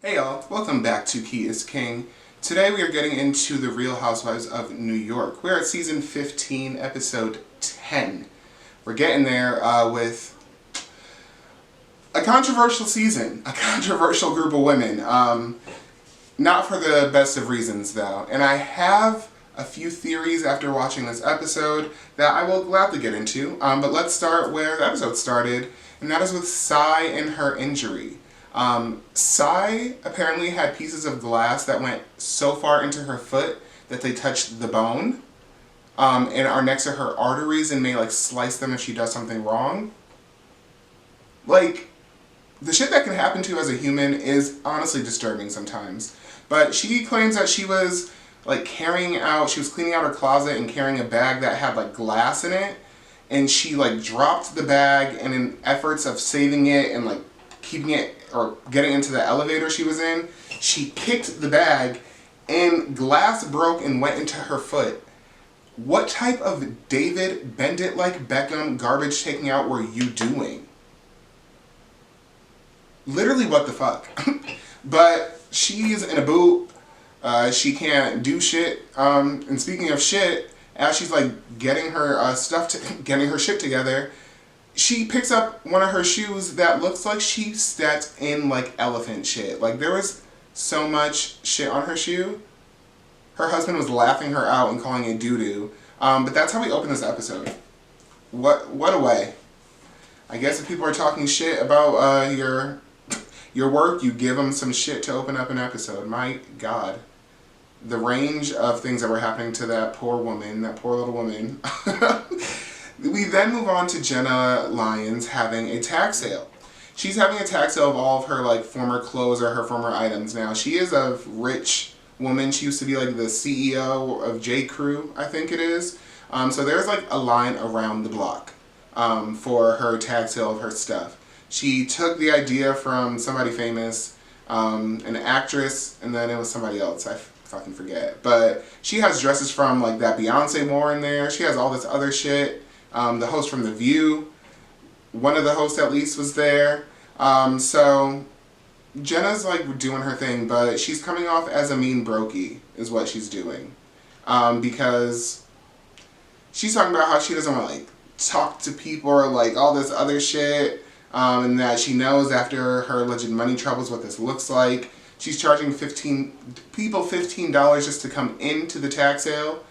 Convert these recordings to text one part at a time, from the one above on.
Hey y'all, welcome back to Key is King. Today we are getting into the Real Housewives of New York. We're at season 15, episode 10. We're getting there with a controversial season, a controversial group of women. Not for the best of reasons though. And I have a few theories after watching this episode that I will gladly get into. But let's start where the episode started, and that is with Sai and her injury. Sai apparently had pieces of glass that went so far into her foot that they touched the bone, and are next to her arteries and may slice them if she does something wrong. The shit that can happen to you as a human is honestly disturbing sometimes. But she claims that she was cleaning out her closet and carrying a bag that had glass in it, and she dropped the bag, and in efforts of saving it and keeping it or getting into the elevator she was in, she kicked the bag and glass broke and went into her foot. What type of David Bend It Like Beckham garbage taking out were you doing? Literally, what the fuck? But she's in a boot. She can't do shit. And speaking of shit, as she's getting her getting her shit together, she picks up one of her shoes that looks like she stepped in elephant shit. There was so much shit on her shoe. Her husband was laughing her out and calling it doo-doo. But that's how we open this episode. What a way. I guess if people are talking shit about your work, you give them some shit to open up an episode. My God. The range of things that were happening to that poor woman, that poor little woman. We then move on to Jenna Lyons having a tag sale. She's having a tag sale of all of her former clothes or her former items. Now, she is a rich woman. She used to be the CEO of J. Crew, I think it is. So there's a line around the block for her tag sale of her stuff. She took the idea from somebody famous, an actress, and then it was somebody else. I fucking forget. But she has dresses from that Beyonce wore in there. She has all this other shit. The host from The View, one of the hosts at least, was there. So Jenna's doing her thing, but she's coming off as a mean brokey is what she's doing. Because she's talking about how she doesn't want to talk to people or all this other shit. And that she knows after her alleged money troubles what this looks like. She's charging people $15 just to come into the tag sale.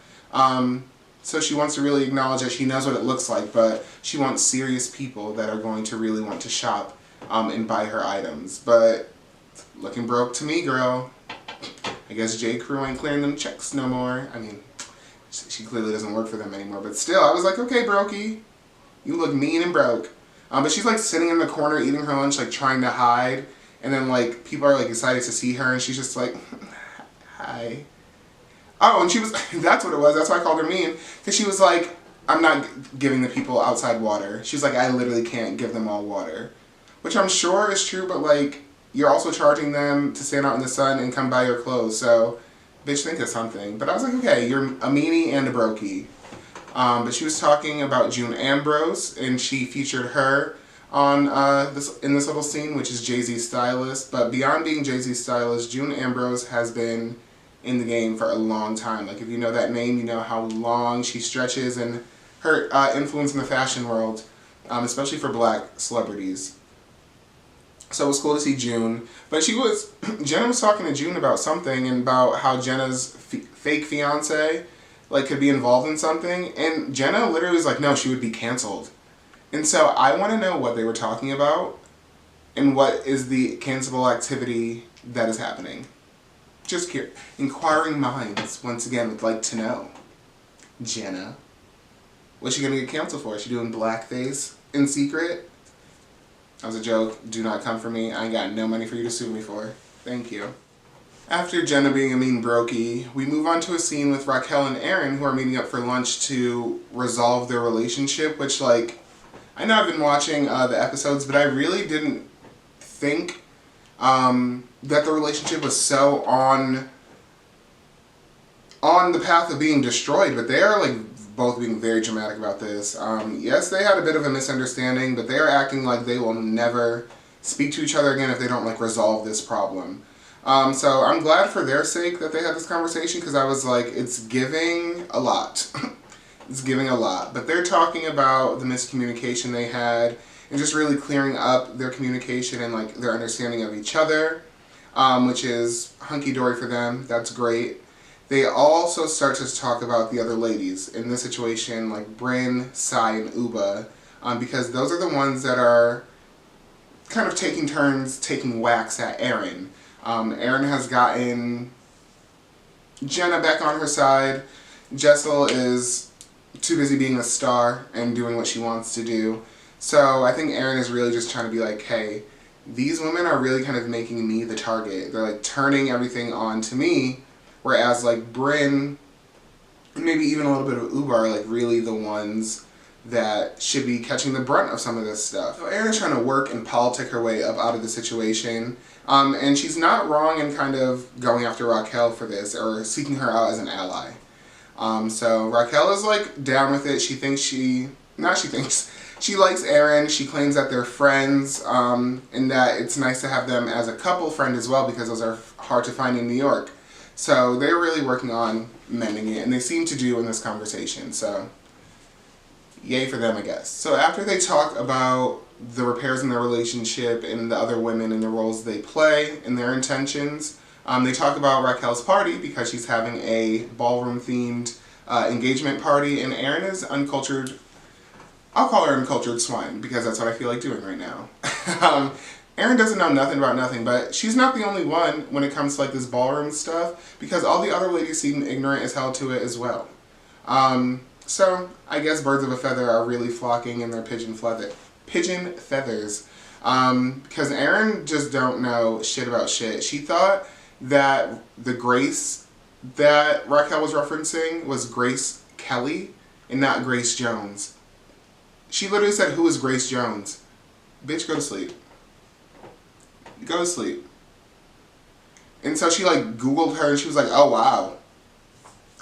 So she wants to really acknowledge that she knows what it looks like, but she wants serious people that are going to really want to shop and buy her items. But looking broke to me, girl. I guess J. Crew ain't clearing them checks no more. I mean, she clearly doesn't work for them anymore. But still, I was like, okay, brokey. You look mean and broke. But she's sitting in the corner eating her lunch, trying to hide. And then people are excited to see her, and she's just like, hi. Oh, and she was, that's what it was, that's why I called her mean. Because she was like, I'm not giving the people outside water. She was like, I literally can't give them all water. Which I'm sure is true, but you're also charging them to stand out in the sun and come buy your clothes. So, bitch, think of something. But I was like, okay, you're a meanie and a brokey. But she was talking about June Ambrose, and she featured her on in this little scene, which is Jay-Z's stylist. But beyond being Jay-Z's stylist, June Ambrose has been in the game for a long time. If you know that name, you know how long she stretches and her influence in the fashion world, especially for black celebrities. So it was cool to see June. But Jenna was talking to June about something and about how Jenna's fake fiance could be involved in something. And Jenna literally was like, no, she would be canceled. And so I want to know what they were talking about and what is the cancelable activity that is happening. Just curious. Inquiring minds, once again, would like to know. Jenna. What's she going to get canceled for? Is she doing blackface in secret? That was a joke. Do not come for me. I ain't got no money for you to sue me for. Thank you. After Jenna being a mean brokey, we move on to a scene with Raquel and Aaron, who are meeting up for lunch to resolve their relationship, which, I know I've been watching the episodes, but I really didn't think that the relationship was so on the path of being destroyed, but they are both being very dramatic about this. Yes, they had a bit of a misunderstanding, but they are acting like they will never speak to each other again if they don't resolve this problem. So I'm glad for their sake that they had this conversation, because I was like, it's giving a lot. It's giving a lot. But they're talking about the miscommunication they had and just really clearing up their communication and like their understanding of each other, which is hunky-dory for them. That's great. They also start to talk about the other ladies in this situation, like Bryn, Sai, and Uba, because those are the ones that are kind of taking turns taking whacks at Aaron. Aaron has gotten Jenna back on her side. Jessel is too busy being a star and doing what she wants to do. So I think Aaron is really just trying to be like, hey, these women are really kind of making me the target. They're like turning everything on to me, whereas like Bryn, maybe even a little bit of Uba are like really the ones that should be catching the brunt of some of this stuff. So Erin's trying to work and politic her way up out of the situation. And she's not wrong in kind of going after Raquel for this or seeking her out as an ally. So Raquel is like down with it. She likes Aaron. She claims that they're friends, and that it's nice to have them as a couple friend as well, because those are hard to find in New York. So they're really working on mending it, and they seem to do in this conversation. So yay for them, I guess. So after they talk about the repairs in their relationship and the other women and the roles they play and their intentions, they talk about Raquel's party, because she's having a ballroom-themed engagement party, and Aaron is uncultured. I'll call her uncultured swine, because that's what I feel like doing right now. Aaron doesn't know nothing about nothing, but she's not the only one when it comes to like this ballroom stuff, because all the other ladies seem ignorant as hell to it as well. So I guess birds of a feather are really flocking in their pigeon feathers, because Aaron just don't know shit about shit. She thought that the Grace that Raquel was referencing was Grace Kelly and not Grace Jones. She literally said, "Who is Grace Jones?" Bitch, go to sleep. Go to sleep. And so she like Googled her, and she was like, oh wow.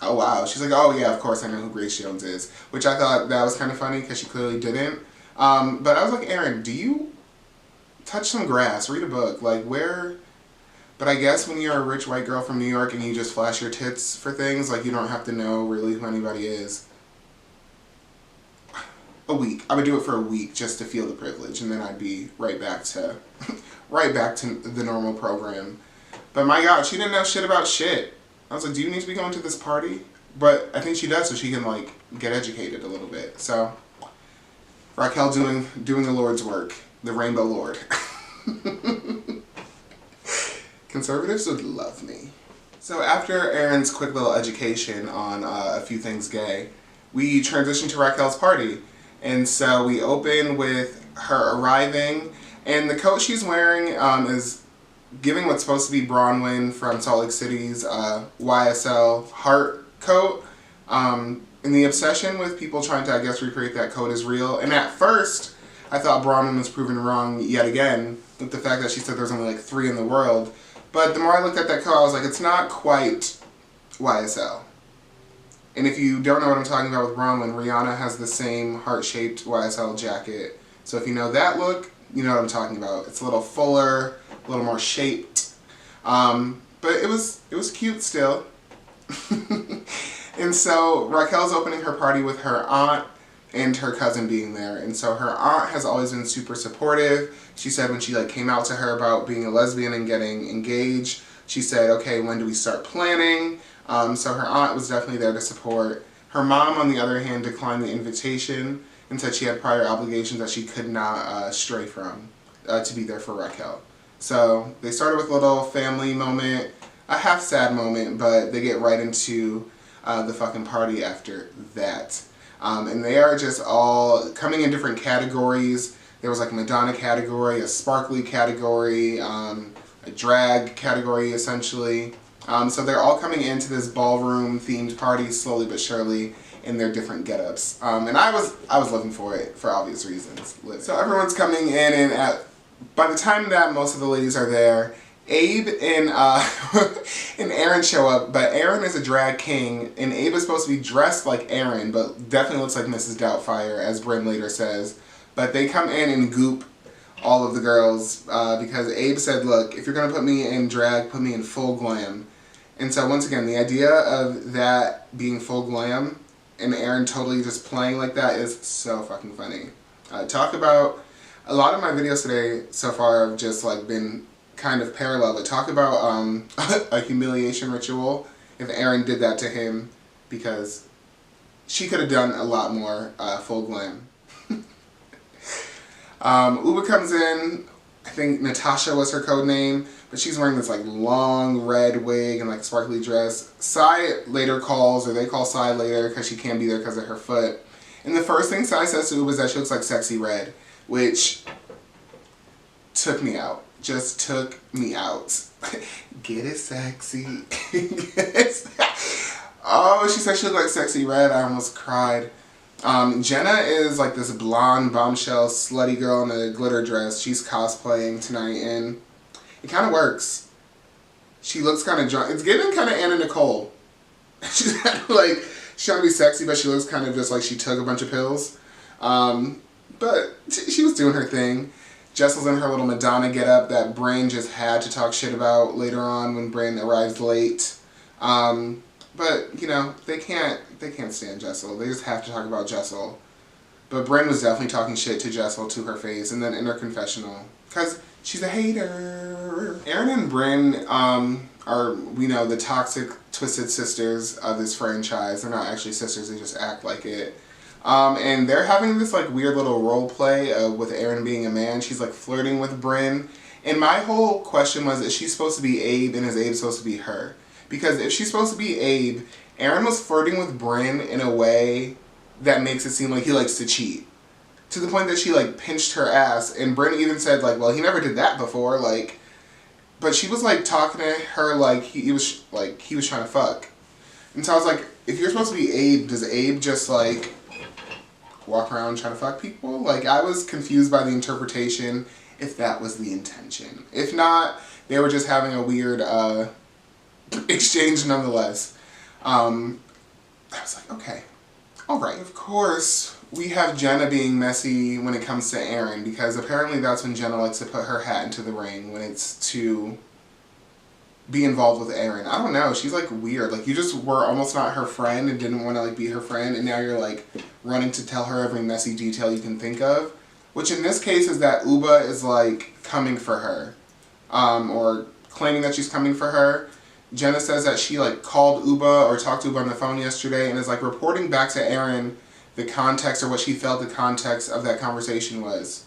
Oh wow. She's like, oh yeah, of course I know who Grace Jones is. Which I thought that was kind of funny, because she clearly didn't. But I was like, Aaron, do you touch some grass? Read a book. Like, where... But I guess when you're a rich white girl from New York and you just flash your tits for things, like, you don't have to know really who anybody is. A week. I would do it for a week just to feel the privilege, and then I'd be right back to the normal program. But my God, she didn't know shit about shit. I was like, do you need to be going to this party? But I think she does, so she can like get educated a little bit. So Raquel doing the Lord's work, the Rainbow Lord. Conservatives would love me. So after Aaron's quick little education on a few things gay, we transition to Raquel's party. And so we open with her arriving, and the coat she's wearing is giving what's supposed to be Bronwyn from Salt Lake City's YSL heart coat. And the obsession with people trying to, I guess, recreate that coat is real. And at first, I thought Bronwyn was proven wrong yet again with the fact that she said there's only like 3 in the world. But the more I looked at that coat, I was like, it's not quite YSL. And if you don't know what I'm talking about with Bronwyn, Rihanna has the same heart-shaped YSL jacket. So if you know that look, you know what I'm talking about. It's a little fuller, a little more shaped. But it was cute still. And so Raquel's opening her party with her aunt and her cousin being there. And so her aunt has always been super supportive. She said when she like came out to her about being a lesbian and getting engaged, she said, okay, when do we start planning? So her aunt was definitely there to support. Her mom, on the other hand, declined the invitation and said she had prior obligations that she could not stray from to be there for Raquel. So they started with a little family moment, a half sad moment, but they get right into the fucking party after that. And they are just all coming in different categories. There was like a Madonna category, a sparkly category, a drag category essentially. So they're all coming into this ballroom themed party slowly but surely in their different get-ups. And I was looking for it for obvious reasons. So everyone's coming in, and by the time that most of the ladies are there, Abe and and Aaron show up, but Aaron is a drag king, and Abe is supposed to be dressed like Aaron, but definitely looks like Mrs. Doubtfire, as Bryn later says. But they come in and goop all of the girls because Abe said, look, if you're going to put me in drag, put me in full glam. And so once again, the idea of that being full glam and Aaron totally just playing like that is so fucking funny. Talk about, a lot of my videos today so far have just like been kind of parallel, but talk about a humiliation ritual if Aaron did that to him, because she could have done a lot more full glam. Uba comes in, I think Natasha was her code name, but she's wearing this like long red wig and like sparkly dress. Sai later calls, or they call Sai later because she can't be there because of her foot. And the first thing Sai says to Uba is that she looks like sexy red, which took me out. Just took me out. Get it sexy. Oh, she said she looked like sexy red. I almost cried. Jenna is like this blonde bombshell slutty girl in a glitter dress. She's cosplaying tonight and it kind of works. She looks kind of drunk. It's giving kind of Anna Nicole. She's kind of like, she's trying to be sexy, but she looks kind of just like she took a bunch of pills. But she was doing her thing. Jessel's in her little Madonna getup that Brain just had to talk shit about later on when Brain arrives late. But, you know, they can't stand Jessel. They just have to talk about Jessel. But Bryn was definitely talking shit to Jessel to her face, and then in her confessional. Because she's a hater. Aaron and Bryn are, we know, the toxic, twisted sisters of this franchise. They're not actually sisters, they just act like it. And they're having this, like, weird little role play with Aaron being a man. She's, like, flirting with Bryn. And my whole question was, is she supposed to be Abe, and is Abe supposed to be her? Because if she's supposed to be Abe, Aaron was flirting with Bryn in a way that makes it seem like he likes to cheat. To the point that she, like, pinched her ass, and Bryn even said, like, well, he never did that before, like, but she was, like, talking to her like he was trying to fuck. And so I was like, if you're supposed to be Abe, does Abe just, like, walk around trying to fuck people? Like, I was confused by the interpretation, if that was the intention. If not, they were just having a weird, exchange nonetheless. I was like, okay, alright. Of course, we have Jenna being messy when it comes to Aaron, because apparently that's when Jenna likes to put her hat into the ring, when it's to be involved with Aaron. I don't know, she's like weird. Like, you just were almost not her friend and didn't want to like be her friend, and now you're like running to tell her every messy detail you can think of. Which in this case is that Uba is like coming for her, or claiming that she's coming for her. Jenna says that she like called Uba or talked to Uba on the phone yesterday and is like reporting back to Aaron the context, or what she felt the context of that conversation was.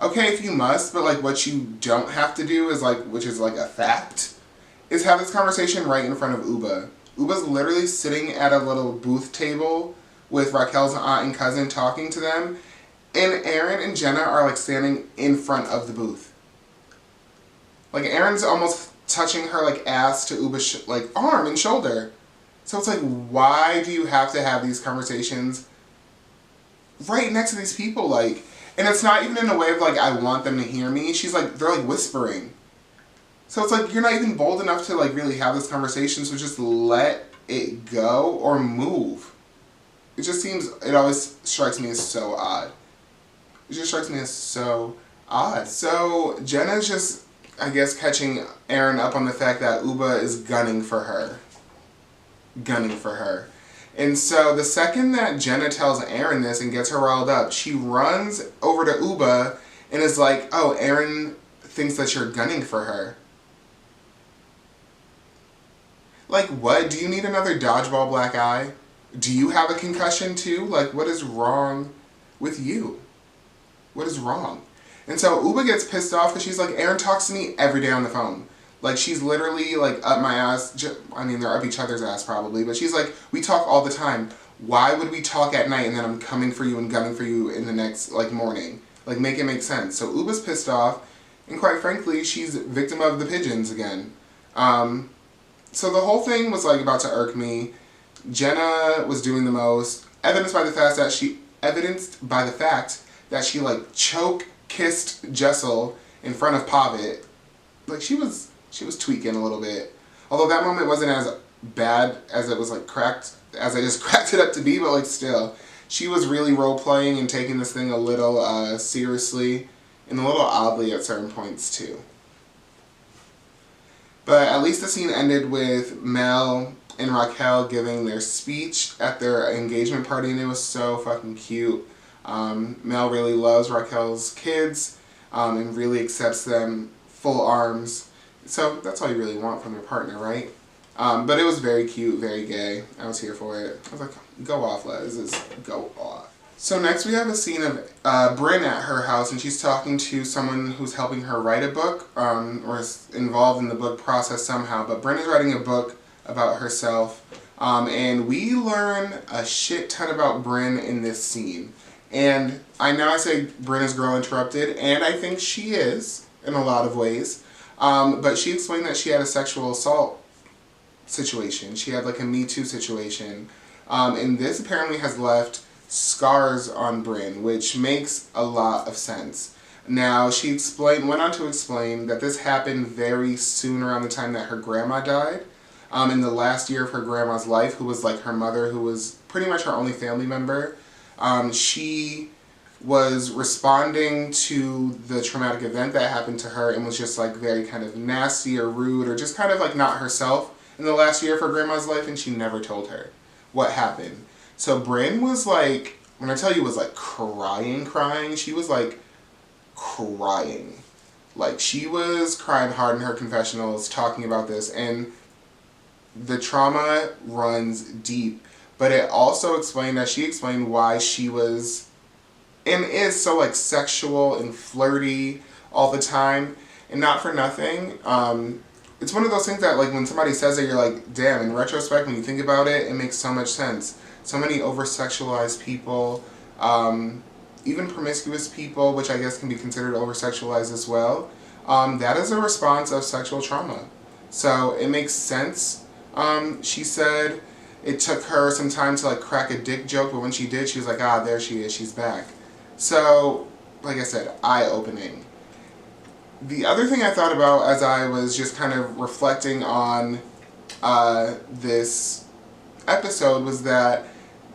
Okay, if you must, but like what you don't have to do is like, which is like a fact, is have this conversation right in front of Uba. Uba's literally sitting at a little booth table with Raquel's aunt and cousin talking to them, and Aaron and Jenna are like standing in front of the booth. Like, Aaron's almost touching her like ass to Uba's like arm and shoulder. So it's like, why do you have to have these conversations right next to these people? Like, and it's not even in a way of like, I want them to hear me. She's like, they're like whispering. So it's like, you're not even bold enough to like really have this conversation, so just let it go or move. It just seems, it always strikes me as so odd. It just strikes me as so odd. So Jenna's just, I guess, catching Aaron up on the fact that Uba is gunning for her. Gunning for her. And so the second that Jenna tells Aaron this and gets her riled up, she runs over to Uba and is like, oh, Aaron thinks that you're gunning for her. Like, what? Do you need another dodgeball black eye? Do you have a concussion too? Like, what is wrong with you? What is wrong? And so Uba gets pissed off because she's like, Aaron talks to me every day on the phone. Like, she's literally like up my ass. I mean, they're up each other's ass probably, but she's like, we talk all the time. Why would we talk at night and then I'm coming for you and gunning for you in the next like morning? Like, make it make sense. So Uba's pissed off, and quite frankly, she's victim of the pigeons again. So the whole thing was like about to irk me. Jenna was doing the most, evidenced by the fact that she like choke kissed Jessel in front of Pavit. Like, she was tweaking a little bit. Although that moment wasn't as bad as it was like cracked, as I just cracked it up to be, but like still, she was really role-playing and taking this thing a little seriously and a little oddly at certain points too. But at least the scene ended with Mel and Raquel giving their speech at their engagement party, and it was so fucking cute. Mel really loves Raquel's kids and really accepts them full arms. So that's all you really want from your partner, right? But it was very cute, very gay. I was here for it. I was like, go off, Les. Just go off. So next we have a scene of Bryn at her house, and she's talking to someone who's helping her write a book, or is involved in the book process somehow. But Bryn is writing a book about herself, and we learn a shit ton about Bryn in this scene. And I know I say Bryn is girl interrupted, and I think she is in a lot of ways. But she explained that she had a sexual assault situation. She had like a Me Too situation. And this apparently has left scars on Bryn, which makes a lot of sense. Now, she went on to explain that this happened very soon around the time that her grandma died. In the last year of her grandma's life, who was like her mother, who was pretty much her only family member. She was responding to the traumatic event that happened to her and was just like very kind of nasty or rude or just kind of like not herself in the last year of her grandma's life, and she never told her what happened. So Bryn was like, when I tell you was like crying, she was like crying. Like she was crying hard in her confessionals talking about this, and the trauma runs deep. But it also explained that she explained why she was and is so like sexual and flirty all the time, and not for nothing. It's one of those things that like when somebody says it, you're like, damn, in retrospect, when you think about it, it makes so much sense. So many over-sexualized people, even promiscuous people, which I guess can be considered over-sexualized as well, that is a response of sexual trauma. So it makes sense. She said it took her some time to like crack a dick joke, but when she did, she was like, ah, there she is, she's back. So, like I said, eye-opening. The other thing I thought about as I was just kind of reflecting on this episode was that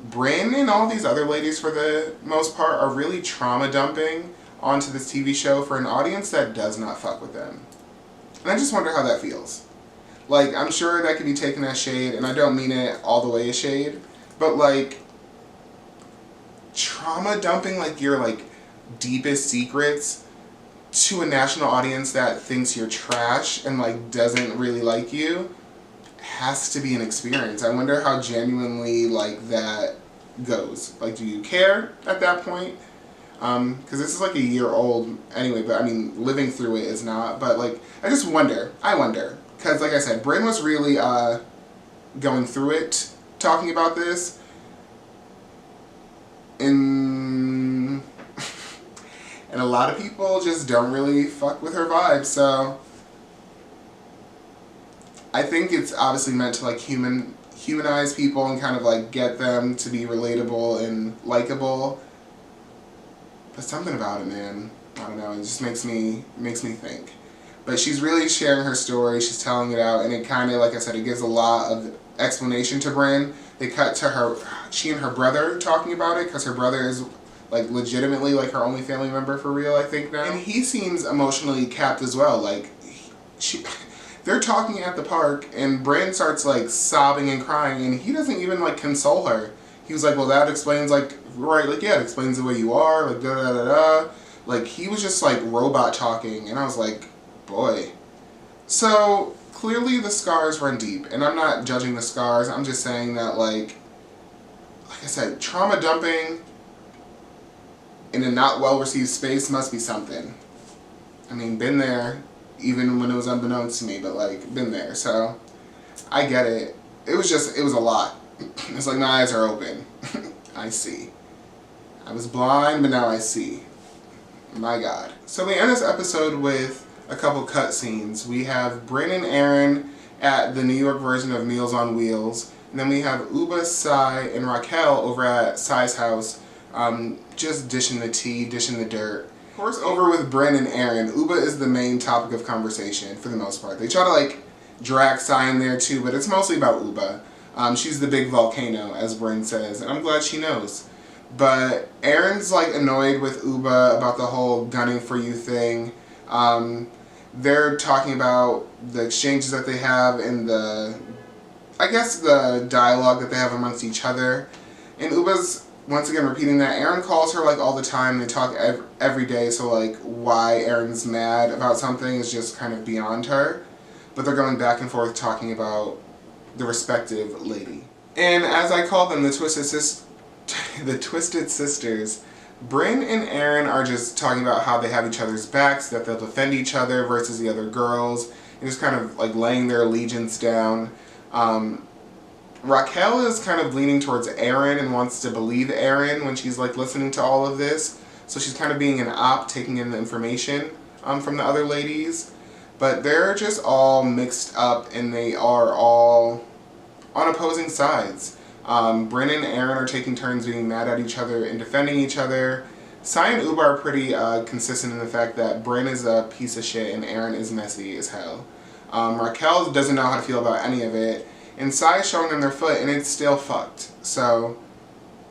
Bryn and all these other ladies, for the most part, are really trauma dumping onto this TV show for an audience that does not fuck with them. And I just wonder how that feels. Like, I'm sure that could be taken as shade, and I don't mean it all the way as shade, but like, trauma dumping like your like deepest secrets to a national audience that thinks you're trash and like doesn't really like you has to be an experience. I wonder how genuinely like that goes. Like, do you care at that point? Because this is like a year old anyway, but I mean, living through it is not. But like, I just wonder. I wonder. Because like I said, Bryn was really going through it, talking about this. And a lot of people just don't really fuck with her vibe, so I think it's obviously meant to like humanize people and kind of like get them to be relatable and likable. But something about it, man, I don't know, it just makes me think. But she's really sharing her story, she's telling it out, and it kind of, like I said, it gives a lot of explanation to Bryn. They cut to her, she and her brother talking about it, because her brother is like legitimately like her only family member for real, I think now. And he seems emotionally capped as well. Like, they're talking at the park, and Bryn starts like sobbing and crying, and he doesn't even like console her. He was like, well, that explains like, right, like, yeah, it explains the way you are, like, da da da da. Like, he was just like robot talking, and I was like, boy. So clearly the scars run deep, and I'm not judging the scars, I'm just saying that like I said, trauma dumping in a not well received space must be something. I mean, been there, even when it was unbeknownst to me, but like, been there, so I get it. It was a lot. It's like my eyes are open. I see. I was blind, but now I see. My God. So we end this episode with a couple cut scenes. We have Bryn and Aaron at the New York version of Meals on Wheels. And then we have Uba, Sai, and Raquel over at Sai's house, just dishing the tea, dishing the dirt. Of course, over with Bryn and Aaron, Uba is the main topic of conversation for the most part. They try to like drag Sai in there too, but it's mostly about Uba. She's the big volcano, as Bryn says, and I'm glad she knows. But Aaron's like annoyed with Uba about the whole gunning for you thing. They're talking about the exchanges that they have and I guess the dialogue that they have amongst each other. And Uba's once again repeating that. Aaron calls her like all the time. They talk every day, so like why Aaron's mad about something is just kind of beyond her. But they're going back and forth talking about the respective lady. And as I call them, the Twisted Sisters, Bryn and Aaron are just talking about how they have each other's backs, that they'll defend each other versus the other girls, and just kind of like laying their allegiance down. Raquel is kind of leaning towards Aaron and wants to believe Aaron when she's like listening to all of this. So she's kind of being an op, taking in the information from the other ladies. But they're just all mixed up and they are all on opposing sides. Bryn and Aaron are taking turns being mad at each other and defending each other. Sai and Uba are pretty consistent in the fact that Bryn is a piece of shit and Aaron is messy as hell. Raquel doesn't know how to feel about any of it. And Sai is showing them their foot and it's still fucked. So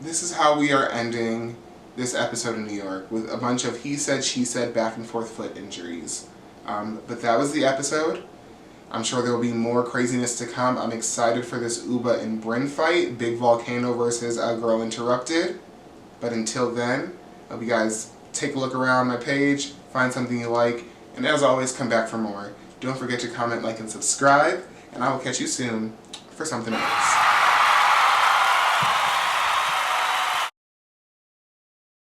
this is how we are ending this episode in New York, with a bunch of he said, she said, back and forth foot injuries. But that was the episode. I'm sure there will be more craziness to come. I'm excited for this Uba and Bryn fight. Big Volcano versus Girl Interrupted. But until then, I hope you guys take a look around my page, find something you like, and as always, come back for more. Don't forget to comment, like, and subscribe, and I will catch you soon for something else.